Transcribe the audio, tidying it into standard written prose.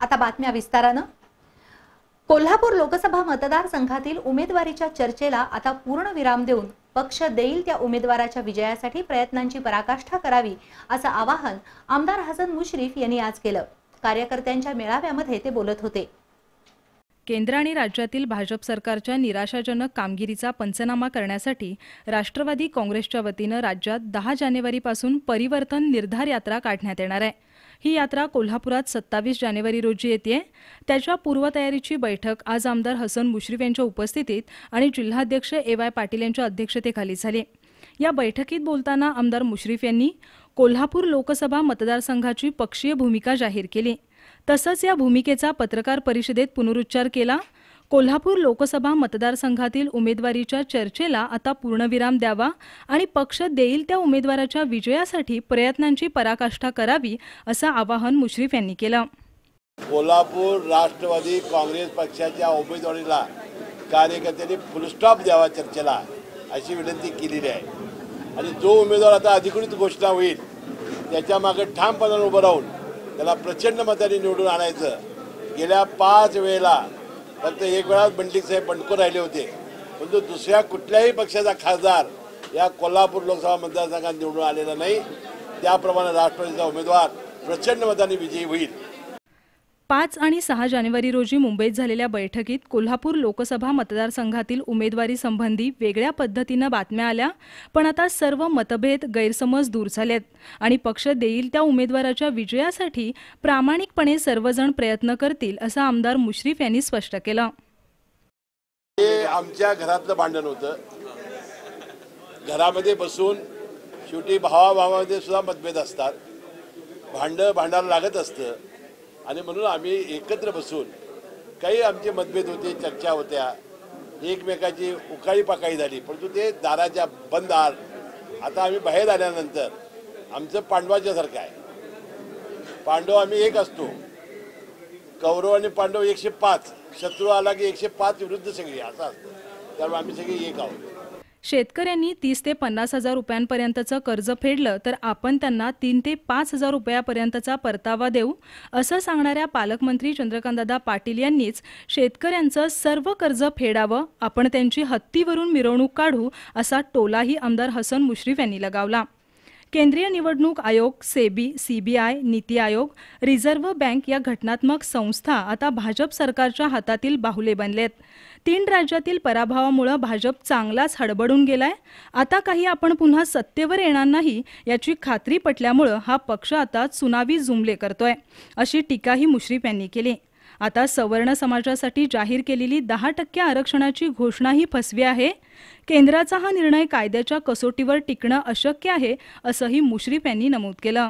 आता बातम्या विस्तारानं। कोल्हापूर लोकसभा मतदारसंघातील उमेदवारीच्या चर्चेला आता पूर्ण विराम देऊन पक्ष देईल त्या उमेदवाराच्या विजयासाठी प्रयत्नांची पराकाष्ठा करावी असं आवाहन आमदार हसन मुश्रीफ यांनी आज केलं। कार्यकर्त्यांच्या मेळाव्यामध्ये ते बोलत होते। केंद्र आणि राज्यातील भाजप सरकारच्या निराशाजनक कामगिरीचा पंचनामा करण्यासाठी राष्ट्रवादी काँग्रेसच्या वतीनं राज्यात 10 जानेवारीपासून परिवर्तन निर्धार यात्रा काढण्यात येणार आहे। ही यात्रा कोल्हापुरात 27 जानेवारी रोजी येते। त्याच्या पूर्वतयारीची बैठक आज आमदार हसन मुश्रीफ यांच्या उपस्थितीत आणि जिल्हाध्यक्ष ए.वाय. पाटील यांच्या अध्यक्षतेखाली झाली। या बैठकीत बोलताना आमदार मुश्रीफ यांनी कोल्हापूर लोकसभा मतदारसंघाची पक्षीय भूमिका जाहीर केली। तसंच या भूमिकेचा पत्रकार परिषदेत पुनरुच्चार केला। कोल्हापूर लोकसभा मतदारसंघातील उमेदवारीच्या चर्चेला आता पूर्णविराम द्यावा आणि पक्ष देईल त्या उमेदवाराच्या विजयासाठी प्रयत्नांची पराकाष्ठा करावी असं आवाहन मुश्रीफ यांनी केलं। कोल्हापूर राष्ट्रवादी काँग्रेस पक्षाच्या उमेदवारीला कार्यकर्त्यांनी फुलस्टॉप द्यावा चर्चेला अशी विनंती केलेली आहे आणि जो उमेदवार आता अधिकृत घोषणा होईल त्याच्या मागे ठामपणाने उभं राहून त्याला प्रचंड मतांनी निवडून आणायचं। गेल्या 5 वेळेला फक्त एक वेळा बंडलिक साहेब बंडखोर राहिले होते, परंतु दुसऱ्या कुठल्याही पक्षाचा खासदार या कोल्हापूर लोकसभा मतदारसंघात निवडून आलेला नाही। त्याप्रमाणे राष्ट्रवादीचा उमेदवार प्रचंड मतांनी विजयी होईल। 5 आणि 6 जानेवारी रोजी मुंबईत झालेल्या बैठकीत कोल्हापूर लोकसभा मतदारसंघातील उमेदवारी संबंधी वेगळ्या पद्धतीनं बातम्या आल्या, पण आता सर्व मतभेद गैरसमज दूर झालेत आणि पक्ष देईल त्या उमेदवाराच्या विजयासाठी प्रामाणिकपणे सर्वजण प्रयत्न करतील असं आमदार मुश्रीफ यांनी स्पष्ट केलं। हे आमच्या घरातलं भांडण होतं। घरामध्ये बसून शेवटी भावाभावामध्ये सुद्धा मतभेद असतात, भांडायला लागत असतं आणि म्हणून आम्ही एकत्र बसून काही आमचे मतभेद होते, चर्चा होत्या, एकमेकाची उकाळी पाकाळी झाली, परंतु ते दाराच्या बंद आड आता आम्ही बाहेर आल्यानंतर आमचं पांडवाच्या सारखं आहे। पांडव आम्ही एक असतो, कौरव आणि पांडव 105, शत्रू आला की 105 विरुद्ध सगळी असं असतं, त्यामुळे आम्ही सगळी एक आहोत। शेतकऱ्यांनी 30 ते 50 हजार रुपयांपर्यंतचं कर्ज फेडलं तर आपण त्यांना 3 ते 5 हजार रुपयापर्यंतचा परतावा देऊ असं सांगणाऱ्या पालकमंत्री चंद्रकांतदादा पाटील यांनीच शेतकऱ्यांचं सर्व कर्ज फेडावं, आपण त्यांची हत्तीवरून मिरवणूक काढू असा टोलाही आमदार हसन मुश्रीफ यांनी लगावला। केंद्रीय निवडणूक आयोग, SEBI, CBI, NITI Aayog, reserve bank या घटनात्मक संस्था आता भाजप सरकारच्या हातातील बाहुले बनलेत। 3 राज्यातील पराभवामुळे भाजप चांगलाच हडबडून गेलाय। आता काही आपण पुन्हा सत्तेवर येणार नाही याची खात्री पटल्यामुळे हा पक्ष आता चुनावी जुमले करतोय अशी टीकाही मुश्रीफ यांनी केली। आता सवर्ण समाजासाठी जाहीर केलेली 10% आरक्षणाची घोषणाही फसवी आहे। केंद्राचा हा निर्णय कायद्याच्या कसोटीवर टिकणं अशक्य आहे असंही मुश्रीफ यांनी नमूद केलं।